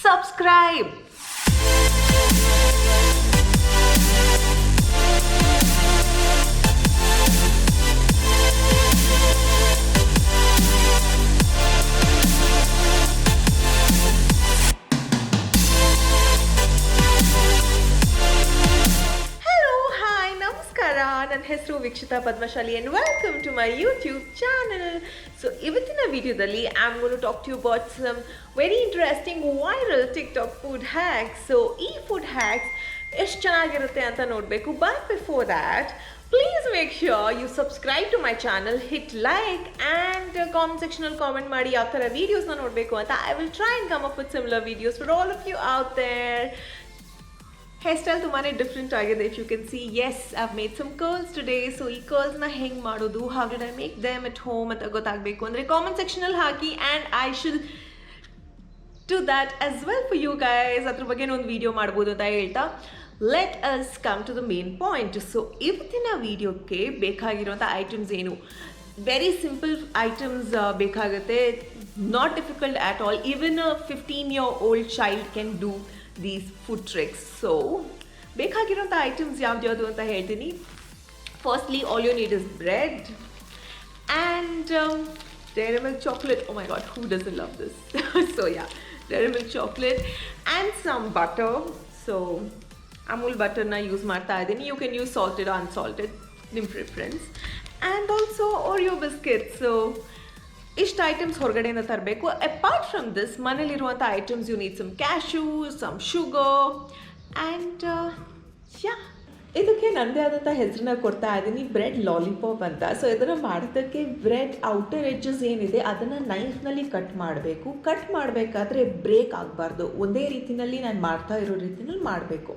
subscribe. ನನ್ನ ಹೆಸರು Veekshita Padmashali and welcome to my YouTube channel. So ಇವತ್ತಿನ ವಿಡಿಯೋದಲ್ಲಿ I'm going to talk to you about some very interesting viral TikTok food hacks. So ಈ food hacks ಎಷ್ಟು ಚೆನ್ನಾಗಿರುತ್ತೆ ಅಂತ ನೋಡಬೇಕು. But before that, please make sure you subscribe to my channel, hit like and comment section ಅಲ್ಲಿ comment ಮಾಡಿ ಯಾವ ಥರ videosನ ನೋಡಬೇಕು ಅಂತ. I will try and come up with similar videos for all of you out there. Hairstyle ತುಂಬಾನೇ different ಆಗಿದೆ. If you can see, as I have made some curls today. So ಈ ಕರ್ಲ್ಸ್ನ ಹೆಂಗೆ ಮಾಡೋದು, how did I make them at home ಅಂತ ಗೊತ್ತಾಗಬೇಕು ಅಂದರೆ comment ಸೆಕ್ಷನಲ್ಲಿ ಹಾಕಿ and I should do that as well for you guys. ಅದ್ರ ಬಗ್ಗೆ ಒಂದು ವಿಡಿಯೋ ಮಾಡ್ಬೋದು ಅಂತ ಹೇಳ್ತಾ let us come to the main point. So ಇವತ್ತಿನ ವಿಡಿಯೋಕ್ಕೆ ಬೇಕಾಗಿರುವಂಥ ಐಟಮ್ಸ್ ಏನು? ವೆರಿ ಸಿಂಪಲ್ ಐಟಮ್ಸ್ ಬೇಕಾಗುತ್ತೆ, not difficult at all. Even a 15-year-old child can do these food tricks. So ಬೇಕಾಗಿರೋಂಥ ಐಟಮ್ಸ್ ಯಾವ್ದು ಅಂತ ಹೇಳ್ತೀನಿ. Firstly all you need is bread and dairy milk chocolate. Oh my god, who doesn't love this? So yeah, dairy milk chocolate and some butter. So Amul butterna use ಮಾಡ್ತಾ ಇದ್ದೀನಿ. You can use salted or unsalted, ನಿಮ್ಮ preference. And also Oreo biscuits. So ಇಷ್ಟು items ಹೊರಗಡೆಯಿಂದ ತರಬೇಕು. Apart from this, ಮನೇಲಿರುವಂಥ items you need some cashew, some sugar and yeah. ಇದಕ್ಕೆ ನನ್ನದೇ ಆದಂಥ ಹೆಸರನ್ನ ಕೊಡ್ತಾ ಇದ್ದೀನಿ, ಬ್ರೆಡ್ ಲಾಲಿಪಾಪ್ ಅಂತ. ಸೊ ಇದನ್ನು ಮಾಡೋದಕ್ಕೆ ಬ್ರೆಡ್ ಔಟರ್ ಎಡ್ಜಸ್ ಏನಿದೆ ಅದನ್ನು ನೈಫ್ನಲ್ಲಿ ಕಟ್ ಮಾಡಬೇಕು. ಕಟ್ ಮಾಡಬೇಕಾದ್ರೆ ಬ್ರೇಕ್ ಆಗಬಾರ್ದು, ಒಂದೇ ರೀತಿಯಲ್ಲಿ ನಾನು ಮಾಡ್ತಾ ಇರೋ ರೀತಿಯಲ್ಲಿ ಮಾಡಬೇಕು.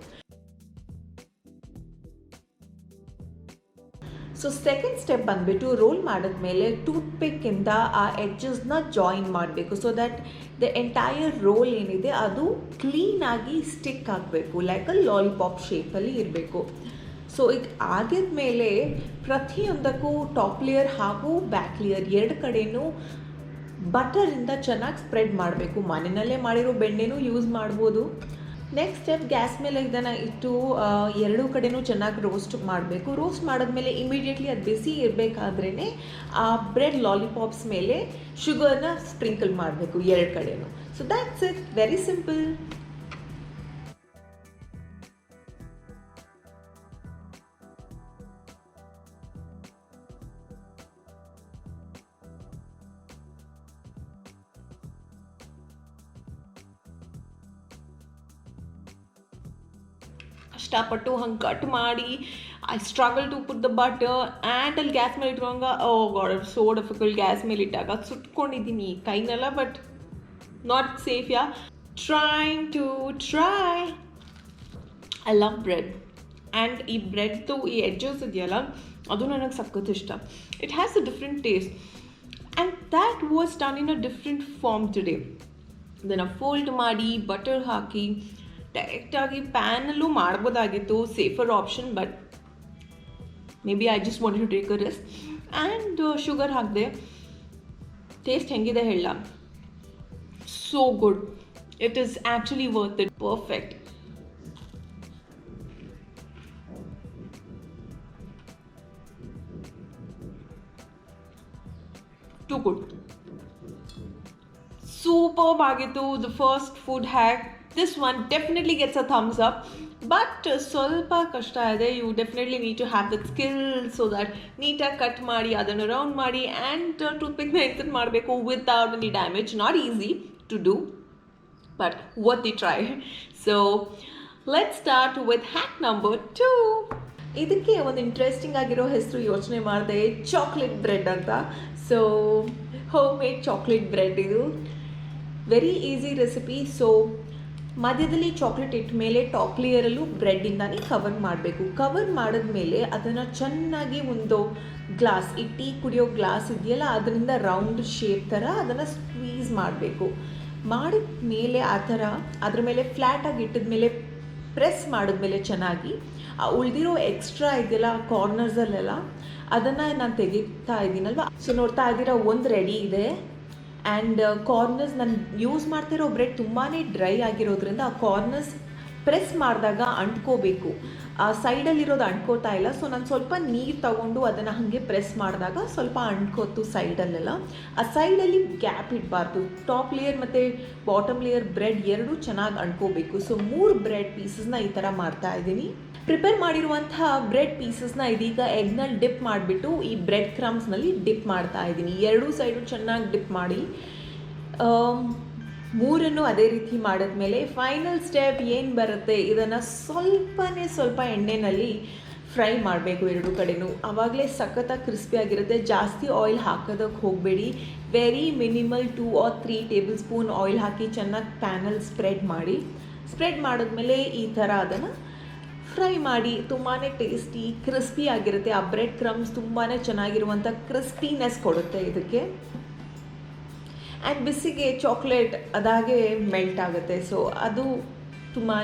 ಸೊ ಸೆಕೆಂಡ್ ಸ್ಟೆಪ್ ಬಂದುಬಿಟ್ಟು ರೋಲ್ ಮಾಡಿದ್ಮೇಲೆ ಟೂತ್ಪಿಕ್ಕಿಂದ ಆ ಎಡ್ಜಸ್ನ ಜಾಯಿನ್ ಮಾಡಬೇಕು. So that the entire roll ಏನಿದೆ ಅದು ಕ್ಲೀನಾಗಿ ಸ್ಟಿಕ್ ಆಗಬೇಕು, ಲೈಕ್ ಅ ಲಾಲಿಪಾಪ್ ಶೇಪಲ್ಲಿ ಇರಬೇಕು. ಸೊ ಈಗ ಆಗಿದ್ಮೇಲೆ ಪ್ರತಿಯೊಂದಕ್ಕೂ ಟಾಪ್ ಲೇಯರ್ ಹಾಗೂ ಬ್ಯಾಕ್ ಲೇಯರ್ ಎರಡು ಕಡೆಯೂ ಬಟರಿಂದ ಚೆನ್ನಾಗಿ ಸ್ಪ್ರೆಡ್ ಮಾಡಬೇಕು. ಮನೆಯಲ್ಲೇ ಮಾಡಿರೋ ಬೆಣ್ಣೆನೂ ಯೂಸ್ ಮಾಡ್ಬೋದು. ನೆಕ್ಸ್ಟ್ ಸ್ಟೆಪ್, ಗ್ಯಾಸ್ ಮೇಲೆ ಇದನ್ನು ಇಟ್ಟು ಎರಡೂ ಕಡೆನೂ ಚೆನ್ನಾಗಿ ರೋಸ್ಟ್ ಮಾಡಬೇಕು. ರೋಸ್ಟ್ ಮಾಡಿದ್ಮೇಲೆ ಇಮಿಡಿಯೇಟ್ಲಿ ಅದು ಬಿಸಿ ಇರಬೇಕಾದ್ರೇ ಆ ಬ್ರೆಡ್ ಲಾಲಿಪಾಪ್ಸ್ ಮೇಲೆ ಶುಗರ್ನ ಸ್ಪ್ರಿಂಕಲ್ ಮಾಡಬೇಕು ಎರಡು ಕಡೆನೂ. So that's it, very simple. ಕಷ್ಟಪಟ್ಟು ಹಂಗೆ ಕಟ್ ಮಾಡಿ I struggle to put the butter and ಅಲ್ಲಿ ಗ್ಯಾಸ್ ಮೇಲೆ ಇಟ್ಕೊಂಗ oh god it's so difficult. Gas ಮೇಲೆ ಇಟ್ಟಾಗ ಸುಟ್ಕೊಂಡಿದ್ದೀನಿ ಕೈನೆಲ್ಲ, but not safe. Yeah, trying to try. I love bread and ಈ ಬ್ರೆಡ್ದು ಈ ಎಡ್ಜಸ್ ಇದೆಯಲ್ಲ ಅದು ನನಗೆ ಸಖತ್ ಇಷ್ಟ. It has a different taste and that was done in a different form today. ಇದನ್ನು ಫೋಲ್ಡ್ ಮಾಡಿ ಬಟರ್ ಹಾಕಿ ಡೈರೆಕ್ಟಾಗಿ ಪ್ಯಾನಲ್ಲೂ ಮಾಡ್ಬೋದಾಗಿತ್ತು, safer option, but maybe I just wanted to take a risk. And sugar ಹಾಕಿದೆ. ಟೇಸ್ಟ್ ಹೆಂಗಿದೆ ಹೇಳ, so good. It is actually worth it. Perfect. Too good, superb ಆಗಿತ್ತು. The first food hack. This one definitely gets a thumbs up, but ಸ್ವಲ್ಪ ಕಷ್ಟ ಇದೆ. You definitely need to have that skill so that ನೀಟಾಗಿ cut ಮಾಡಿ ಅದನ್ನು round ಮಾಡಿ and ಟೂತ್ಪಿಕ್ನ insert ಮಾಡಬೇಕು without any damage. Not easy to do, but worth the try. So let's start with hack number 2. ಇದಕ್ಕೆ ಒಂದು ಇಂಟ್ರೆಸ್ಟಿಂಗ್ ಆಗಿರೋ ಹೆಸರು ಯೋಚನೆ ಮಾಡಿದೆ, ಚಾಕ್ಲೇಟ್ ಬ್ರೆಡ್ ಅಂತ. So home made chocolate bread ಇದು. Very easy recipe. ಸೊ ಮಧ್ಯದಲ್ಲಿ ಚಾಕ್ಲೇಟ್ ಇಟ್ಟ ಮೇಲೆ ಟಾಪ್ ಲೇಯರಲ್ಲೂ ಬ್ರೆಡ್ಡಿಂದಾನೇ ಕವರ್ ಮಾಡಬೇಕು. ಕವರ್ ಮಾಡಿದ್ಮೇಲೆ ಅದನ್ನು ಚೆನ್ನಾಗಿ ಒಂದು ಗ್ಲಾಸ್, ಈ ಟೀ ಕುಡಿಯೋ ಗ್ಲಾಸ್ ಇದೆಯಲ್ಲ ಅದರಿಂದ ರೌಂಡ್ ಶೇಪ್ ಥರ ಅದನ್ನು ಸ್ಕ್ವೀಸ್ ಮಾಡಬೇಕು. ಮಾಡಿದ ಮೇಲೆ ಆ ಥರ ಅದ್ರ ಮೇಲೆ ಫ್ಲ್ಯಾಟಾಗಿ ಇಟ್ಟಿದ್ಮೇಲೆ ಪ್ರೆಸ್ ಮಾಡಿದ್ಮೇಲೆ ಚೆನ್ನಾಗಿ ಆ ಉಳಿದಿರೋ ಎಕ್ಸ್ಟ್ರಾ ಇದೆಯಲ್ಲ ಕಾರ್ನರ್ಸಲ್ಲೆಲ್ಲ ಅದನ್ನು ನಾನು ತೆಗಿತಾ ಇದ್ದೀನಲ್ವ. ಸೊ ನೋಡ್ತಾ ಇದ್ದೀರಾ, ಒಂದು ರೆಡಿ ಇದೆ. ಆ್ಯಂಡ್ ಕಾರ್ನರ್ಸ್ ನಾನು ಯೂಸ್ ಮಾಡ್ತಿರೋ ಬ್ರೆಡ್ ತುಂಬಾ ಡ್ರೈ ಆಗಿರೋದ್ರಿಂದ ಆ ಕಾರ್ನರ್ಸ್ ಪ್ರೆಸ್ ಮಾಡಿದಾಗ ಅಂಟ್ಕೋಬೇಕು. ಆ ಸೈಡಲ್ಲಿರೋದು ಅಂಟ್ಕೋತಾ ಇಲ್ಲ. ಸೊ ನಾನು ಸ್ವಲ್ಪ ನೀರು ತಗೊಂಡು ಅದನ್ನು ಹಾಗೆ ಪ್ರೆಸ್ ಮಾಡಿದಾಗ ಸ್ವಲ್ಪ ಅಂಟ್ಕೋತು ಸೈಡಲ್ಲೆಲ್ಲ. ಆ ಸೈಡಲ್ಲಿ ಗ್ಯಾಪ್ ಇಡಬಾರ್ದು. ಟಾಪ್ ಲೇಯರ್ ಮತ್ತು ಬಾಟಮ್ ಲೇಯರ್ ಬ್ರೆಡ್ ಎರಡೂ ಚೆನ್ನಾಗಿ ಅಂಟ್ಕೋಬೇಕು. ಸೊ 3 ಬ್ರೆಡ್ ಪೀಸಸ್ನ ಈ ಥರ ಮಾಡ್ತಾ ಇದ್ದೀನಿ. ಪ್ರಿಪೇರ್ ಮಾಡಿರುವಂತಹ ಬ್ರೆಡ್ ಪೀಸಸ್ನ ಇದೀಗ ಎಗ್ನಲ್ಲಿ ಡಿಪ್ ಮಾಡಿಬಿಟ್ಟು ಈ ಬ್ರೆಡ್ ಕ್ರಮ್ಸ್ನಲ್ಲಿ ಡಿಪ್ ಮಾಡ್ತಾ ಇದ್ದೀನಿ. ಎರಡೂ ಸೈಡು ಚೆನ್ನಾಗಿ ಡಿಪ್ ಮಾಡಿ ಮೂರನ್ನು ಅದೇ ರೀತಿ ಮಾಡಿದ್ಮೇಲೆ ಫೈನಲ್ ಸ್ಟೆಪ್ ಏನು ಬರುತ್ತೆ, ಇದನ್ನು ಸ್ವಲ್ಪ ಎಣ್ಣೆಯಲ್ಲಿ ಫ್ರೈ ಮಾಡಬೇಕು ಎರಡೂ ಕಡೆನೂ. ಆವಾಗಲೇ ಸಖತ್ತಾಗಿ ಕ್ರಿಸ್ಪಿಯಾಗಿರುತ್ತೆ. ಜಾಸ್ತಿ ಆಯಿಲ್ ಹಾಕೋದಕ್ಕೆ ಹೋಗಬೇಡಿ. Very minimal 2 or 3 tablespoon oil ಹಾಕಿ ಚೆನ್ನಾಗಿ ಪ್ಯಾನಲ್ಲಿ ಸ್ಪ್ರೆಡ್ ಮಾಡಿ. ಸ್ಪ್ರೆಡ್ ಮಾಡಿದ್ಮೇಲೆ ಈ ಥರ ಅದನ್ನು ಫ್ರೈ ಮಾಡಿ. ತುಂಬಾ ಟೇಸ್ಟಿ ಕ್ರಿಸ್ಪಿ ಆಗಿರುತ್ತೆ. ಆ ಬ್ರೆಡ್ ಕ್ರಮ್ಸ್ ತುಂಬಾ ಚೆನ್ನಾಗಿರುವಂಥ ಕ್ರಿಸ್ಪಿನೆಸ್ ಕೊಡುತ್ತೆ ಇದಕ್ಕೆ. ಆ್ಯಂಡ್ ಬಿಸಿಗೆ ಚಾಕ್ಲೇಟ್ ಅದಾಗೆ ಮೆಲ್ಟ್ ಆಗುತ್ತೆ. ಸೊ ಅದು ತುಂಬಾ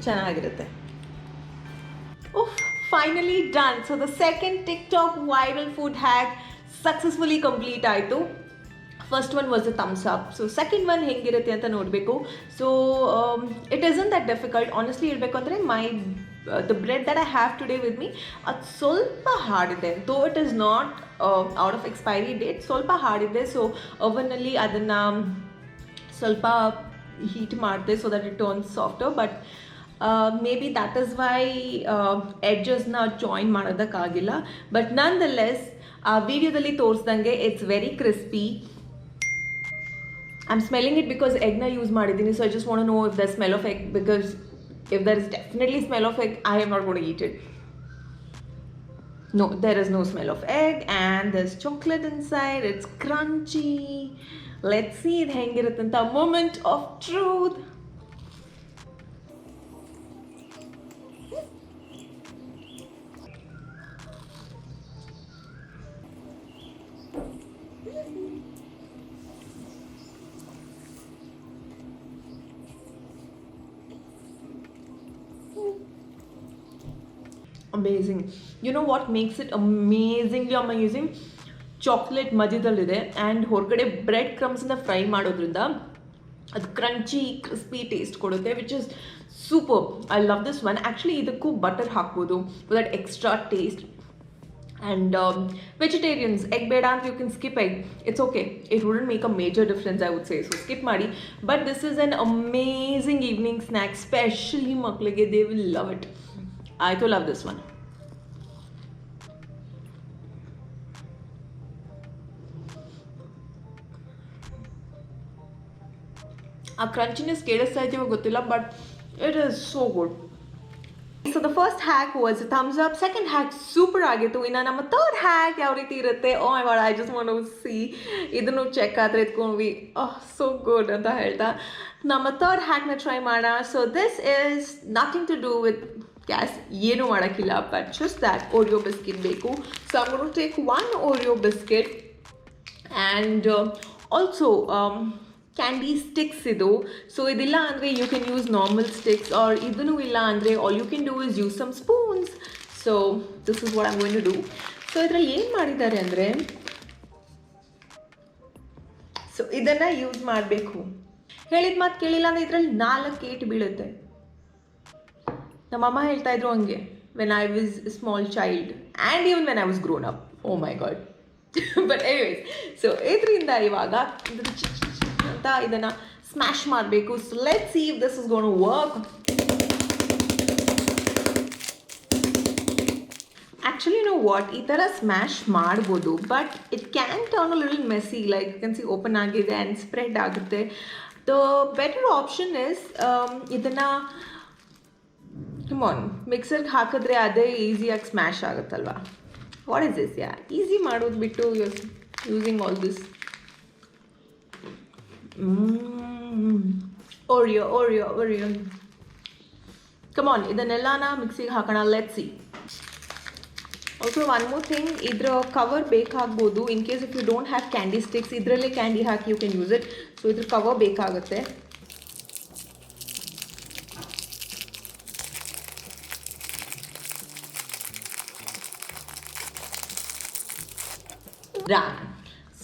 ಚೆನ್ನಾಗಿರುತ್ತೆ. Finally done. So the second TikTok viral food hack successfully complete ಆಯಿತು. First one was the thumbs up. So second one ಹೇಗಿರುತ್ತೆ ಅಂತ ನೋಡಬೇಕು. So it isn't that difficult. Honestly ಹೇಳಬೇಕು ಅಂದರೆ the bread that I have today with me ಅದು ಸ್ವಲ್ಪ ಹಾರ್ಡಿದೆ. Though it is not out of expiry date, ಸ್ವಲ್ಪ ಹಾರ್ಡಿದೆ. ಸೊ ಓವನ್ನಲ್ಲಿ ಅದನ್ನು ಸ್ವಲ್ಪ ಹೀಟ್ ಮಾಡಿದೆ so that it turns softer. But maybe that is why ಎಡ್ಜಸ್ನ ಜಾಯಿನ್ ಮಾಡೋದಕ್ಕಾಗಿಲ್ಲ. ಬಟ್ ನನ್ ದ ಲೆಸ್ ಆ ವಿಡಿಯೋದಲ್ಲಿ ತೋರಿಸ್ದಂಗೆ it's very crispy. I'm smelling it because egg na use ಮಾಡಿದ್ದೀನಿ. So I just want to know if there's smell of egg, because if there is definitely smell of egg, I am not going to eat it. No, there is no smell of egg and there's chocolate inside. It's crunchy. Let's see it ಹೆಂಗಿರುತ್ತೆ ಅಂತ. Moment of truth. Amazing. You know what makes it amazingly amazing? Chocolate ಮಧ್ಯದಲ್ಲಿದೆ and ಹೊರಗಡೆ bread ಕ್ರಮ್ಸನ್ನ fry ಮಾಡೋದ್ರಿಂದ ಅದು crunchy crispy taste ಕೊಡುತ್ತೆ, which is super. I love this one. Actually ಇದಕ್ಕೂ butter ಹಾಕ್ಬೋದು for that extra taste. And vegetarians egg ಬೇಡ ಅಂತ you can skip egg. It's okay. It wouldn't make a major difference I would say. So skip ಮಾಡಿ. But this is an amazing evening snack. Specially ಮಕ್ಕಳಿಗೆ they will love it. I too love this one. ಆ crunchiness ಕೇಳಿಸ್ತಾ ಇದೆಯೋ ಗೊತ್ತಿಲ್ಲ, but it is so good. So the first hack was thumbs up. Second hack super ಆಗಿತ್ತು. ಇನ್ನು ನಮ್ಮ third hack ಯಾವ ರೀತಿ ಇರುತ್ತೆ, oh my god, I just want to see. ಇದನ್ನು ಚೆಕ್ ಆದರೆ ಎತ್ಕೊಂಡ್ವಿ, ಸೋ ಗುಡ್ ಅಂತ ಹೇಳ್ತಾ ನಮ್ಮ ಥರ್ಡ್ ಹ್ಯಾಕ್ನ ಟ್ರೈ ಮಾಡೋಣ. So this is nothing to do with gas, ಏನೂ ಮಾಡೋಕ್ಕಿಲ್ಲ, but just that Oreo biscuit ಬೇಕು. So I am going to take 1 Oreo biscuit and also candy sticks ಇದು. ಸೊ ಇದಿಲ್ಲ ಅಂದರೆ you can use normal sticks, or ಇದೂ ಇಲ್ಲ ಅಂದರೆ all you can do is use some spoons. So this is what I am going to do. So ಇದರಲ್ಲಿ ಏನು ಮಾಡಿದ್ದಾರೆ ಅಂದರೆ, ಸೊ ಇದನ್ನು ಯೂಸ್ ಮಾಡಬೇಕು. ಹೇಳಿದ ಮಾತು ಕೇಳಿಲ್ಲ ಅಂದರೆ ಇದರಲ್ಲಿ 4 ಏಟು ಬೀಳುತ್ತೆ. ನಮ್ಮಮ್ಮ ಹೇಳ್ತಾ ಇದ್ರು ಹಂಗೆ when I was small child and even when I was grown up. Oh my god. But anyways, so ಇದರಿಂದ ಇವಾಗ ಅಂತ ಇದನ್ನು ಸ್ಮ್ಯಾಶ್ ಮಾಡಬೇಕು. So let's see if this is gonna work. Actually no what, ಈ ಥರ smash ಮಾಡ್ಬೋದು, but it can turn a little messy. Like you can see open ಆಗಿದೆ and spread ಆಗುತ್ತೆ. ದ ಬೆಟರ್ ಆಪ್ಷನ್ ಇಸ್ ಇದನ್ನು ಕಮಾನ್ ಮಿಕ್ಸರ್ಗೆ ಹಾಕಿದ್ರೆ ಅದೇ ಈಸಿಯಾಗಿ ಸ್ಮ್ಯಾಶ್ ಆಗುತ್ತಲ್ವ. What is this? Yeah, easy ಮಾಡೋದು ಬಿಟ್ಟು using all this Oreo Oreo Oreo. Come on ಇದನ್ನೆಲ್ಲನ ಮಿಕ್ಸಿಗೆ ಹಾಕೋಣ. Let's see. Also one more thing, ಇದರ ಕವರ್ ಬೇಕಾಗ್ಬೋದು. In case if you don't have candy sticks, ಇದರಲ್ಲೇ ಕ್ಯಾಂಡಿ ಹಾಕಿ you can use it. So ಇದ್ರ ಕವರ್ ಬೇಕಾಗುತ್ತೆ.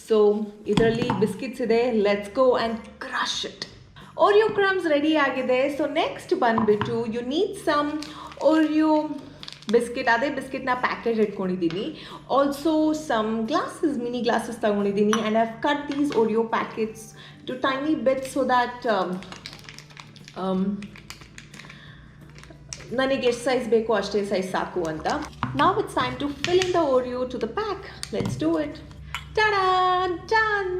ಸೊ ಇದರಲ್ಲಿ ಬಿಸ್ಕಿಟ್ಸ್ ಇದೆ. Let's go and crush it. Oreo crumbs ready ಆಗಿದೆ. So next ಬಂದುಬಿಟ್ಟು you need some Oreo biscuit. ಅದೇ ಬಿಸ್ಕಿಟ್ನ packet ಇಟ್ಕೊಂಡಿದ್ದೀನಿ. Also some glasses, mini glasses ತೊಗೊಂಡಿದ್ದೀನಿ. And I have cut these Oreo packets to tiny bit so that ನನಗೆ ಎಷ್ಟು size ಬೇಕೋ ಅಷ್ಟೇ size ಸಾಕು ಅಂತ. Now it's time to fill in the Oreo to the pack. Let's do it. Tada, done.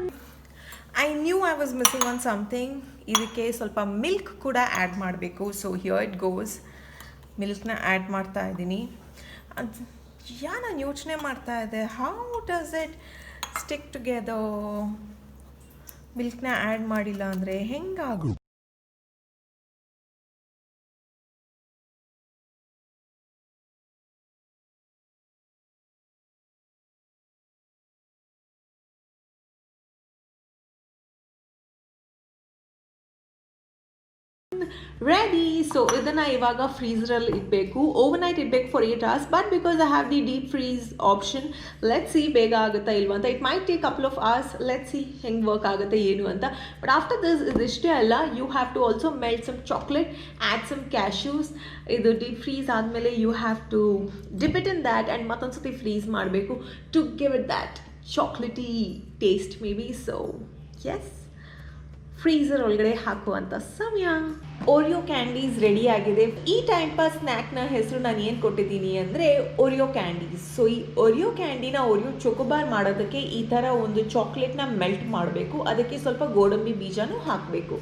I knew I was missing on something. ಇದಕ್ಕೆ ಸ್ವಲ್ಪ milk ಕೂಡ add ಮಾಡಬೇಕು. So here it goes. ಮಿಲ್ಕ್ನ add ಮಾಡ್ತಾ ಇದ್ದೀನಿ. ಅದು ನಾನು ಯೋಚನೆ ಮಾಡ್ತಾ ಇದ್ದೆ, how does it stick together? ಮಿಲ್ಕ್ನ ಆ್ಯಡ್ ಮಾಡಿಲ್ಲ ಅಂದರೆ ಹೆಂಗಾಗು? ರೆಡಿ. ಸೊ ಇದನ್ನು ಇವಾಗ ಫ್ರೀಝರಲ್ಲಿ ಇಡಬೇಕು. ಓವರ್ನೈಟ್ ಇಡಬೇಕು for 8 hours. But because I have the deep freeze option, let see ಬೇಗ ಆಗುತ್ತಾ ಇಲ್ವಾ ಅಂತ. It might take couple of hours. Let see ಹೆಂಗೆ ವರ್ಕ್ ಆಗುತ್ತೆ ಏನು ಅಂತ. ಬಟ್ ಆಫ್ಟರ್ ದಿಸ್ ಇದಿಷ್ಟೇ ಅಲ್ಲ, you have to also melt some chocolate, add some cashews. ಇದು ಡೀಪ್ ಫ್ರೀಸ್ ಆದಮೇಲೆ you have to dip it in that and ಮತ್ತೊಂದು ಸತಿ ಫ್ರೀಸ್ ಮಾಡಬೇಕು to give it that chocolatey taste maybe. So yes, freezer ಒಳಗಡೆ ಹಾಕುವಂಥ ಸಮಯ. Oreo candies ready ಆಗಿದೆ. ಈ ಟೈಮ್ ಪಾಸ್ ಸ್ನ್ಯಾಕ್ನ ಹೆಸರು ನಾನು ಏನು ಕೊಟ್ಟಿದ್ದೀನಿ ಅಂದರೆ ಓರಿಯೋ ಕ್ಯಾಂಡೀಸ್. ಸೊ ಈ ಓರಿಯೋ ಕ್ಯಾಂಡಿನ ಓರಿಯೋ ಚೊಕೊಬಾರ್ ಮಾಡೋದಕ್ಕೆ ಈ ಥರ ಒಂದು ಚಾಕ್ಲೇಟ್ನ ಮೆಲ್ಟ್ ಮಾಡಬೇಕು. ಅದಕ್ಕೆ ಸ್ವಲ್ಪ ಗೋಡಂಬಿ ಬೀಜನೂ ಹಾಕಬೇಕು.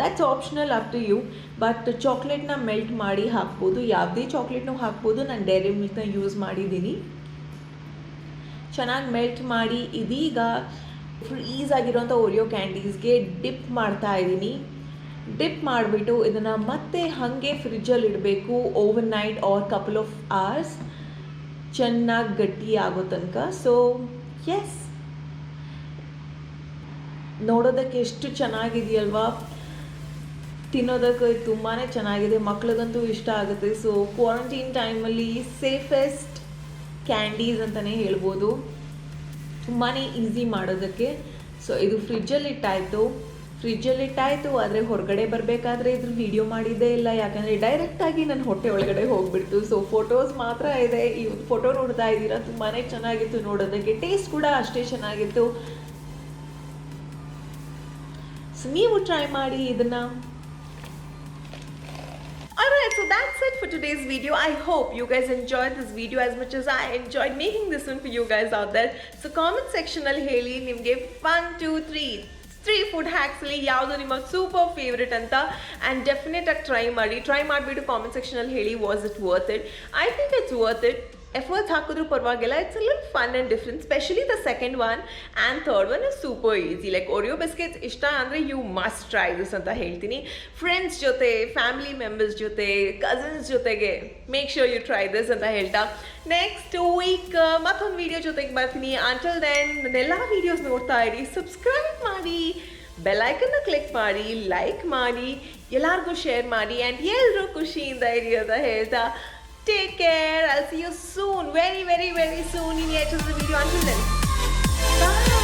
That's optional, up to you. But ಚಾಕ್ಲೇಟ್ನ ಮೆಲ್ಟ್ ಮಾಡಿ ಹಾಕ್ಬೋದು, ಯಾವುದೇ ಚಾಕ್ಲೇಟ್ನೂ ಹಾಕ್ಬೋದು. ನಾನು ಡೈರಿ ಮಿಲ್ಕ್ನ ಯೂಸ್ ಮಾಡಿದ್ದೀನಿ. ಚೆನ್ನಾಗಿ ಮೆಲ್ಟ್ ಮಾಡಿ ಇದೀಗ ಫ್ರೀಸ್ ಆಗಿರೋಂಥ ಓರಿಯೋ ಕ್ಯಾಂಡೀಸ್ಗೆ ಡಿಪ್ ಮಾಡ್ತಾ ಇದ್ದೀನಿ. ಡಿಪ್ ಮಾಡಿಬಿಟ್ಟು ಇದನ್ನು ಮತ್ತೆ ಹಾಗೆ ಫ್ರಿಜ್ಜಲ್ಲಿ ಇಡಬೇಕು overnight or couple of hours, ಚೆನ್ನಾಗಿ ಗಟ್ಟಿ ಆಗೋ ತನಕ. ಸೊ ಎಸ್, ನೋಡೋದಕ್ಕೆ ಎಷ್ಟು ಚೆನ್ನಾಗಿದೆಯಲ್ವಾ, ತಿನ್ನೋದಕ್ಕೆ ತುಂಬಾ ಚೆನ್ನಾಗಿದೆ. ಮಕ್ಳಿಗಂತೂ ಇಷ್ಟ ಆಗುತ್ತೆ. ಸೊ ಕ್ವಾರಂಟೈನ್ ಟೈಮಲ್ಲಿ ಸೇಫೆಸ್ಟ್ ಕ್ಯಾಂಡೀಸ್ ಅಂತಲೇ ಹೇಳ್ಬೋದು. ತುಂಬಾ ಈಸಿ ಮಾಡೋದಕ್ಕೆ. ಸೊ ಇದು ಫ್ರಿಜ್ಜಲ್ಲಿಟ್ಟಾಯಿತು. ಆದರೆ ಹೊರಗಡೆ ಬರಬೇಕಾದ್ರೆ ಇದ್ರ ವಿಡಿಯೋ ಮಾಡಿದ್ದೇ ಇಲ್ಲ, ಯಾಕಂದರೆ ಡೈರೆಕ್ಟಾಗಿ ನನ್ನ ಹೊಟ್ಟೆ ಒಳಗಡೆ ಹೋಗ್ಬಿಡ್ತು. ಸೊ ಫೋಟೋಸ್ ಮಾತ್ರ ಇದೆ. ಈ ಫೋಟೋ ನೋಡ್ತಾ ಇದ್ದೀರಾ, ತುಂಬಾ ಚೆನ್ನಾಗಿತ್ತು ನೋಡೋದಕ್ಕೆ. ಟೇಸ್ಟ್ ಕೂಡ ಅಷ್ಟೇ ಚೆನ್ನಾಗಿತ್ತು. ಸೊ ನೀವು ಟ್ರೈ ಮಾಡಿ ಇದನ್ನು. Alright, so that's it for today's video. I hope you guys enjoyed this video as much as I enjoyed making this one for you guys out there. So comment section alli heli nimge 1 2 3 food hacks alli yavdu nimma super favorite anta, and definite try ಮಾಡಿಬಿಟ್ಟು comment section alli heli was it worth it. I think it's worth it. Efforts ಹಾಕಿದ್ರು ಪರವಾಗಿಲ್ಲ. It's a little fun and different. Specially the second one and third one is super easy. Like Oreo biscuits ಇಷ್ಟ ಅಂದರೆ you must try this ಅಂತ ಹೇಳ್ತೀನಿ. Friends ಜೊತೆ, family members ಜೊತೆ, cousins ಜೊತೆಗೆ make sure you try this ಅಂತ ಹೇಳ್ತಾ next week ಮತ್ತೊಂದು ವೀಡಿಯೋ ಜೊತೆಗೆ ಬರ್ತೀನಿ. ಅಂಟಿಲ್ ದೆನ್ ನನ್ನೆಲ್ಲ ವೀಡಿಯೋಸ್ ನೋಡ್ತಾ ಇರಿ, ಸಬ್ಸ್ಕ್ರೈಬ್ ಮಾಡಿ, ಬೆಲ್ ಐಕನ್ನ ಕ್ಲಿಕ್ ಮಾಡಿ, ಲೈಕ್ ಮಾಡಿ, ಎಲ್ಲರಿಗೂ ಶೇರ್ ಮಾಡಿ, ಆ್ಯಂಡ್ ಎಲ್ಲರೂ ಖುಷಿಯಿಂದ ಇರಿ ಅಂತ ಹೇಳ್ತಾ take care. I'll see you soon, very, very, very soon in yet another video. Until then, bye.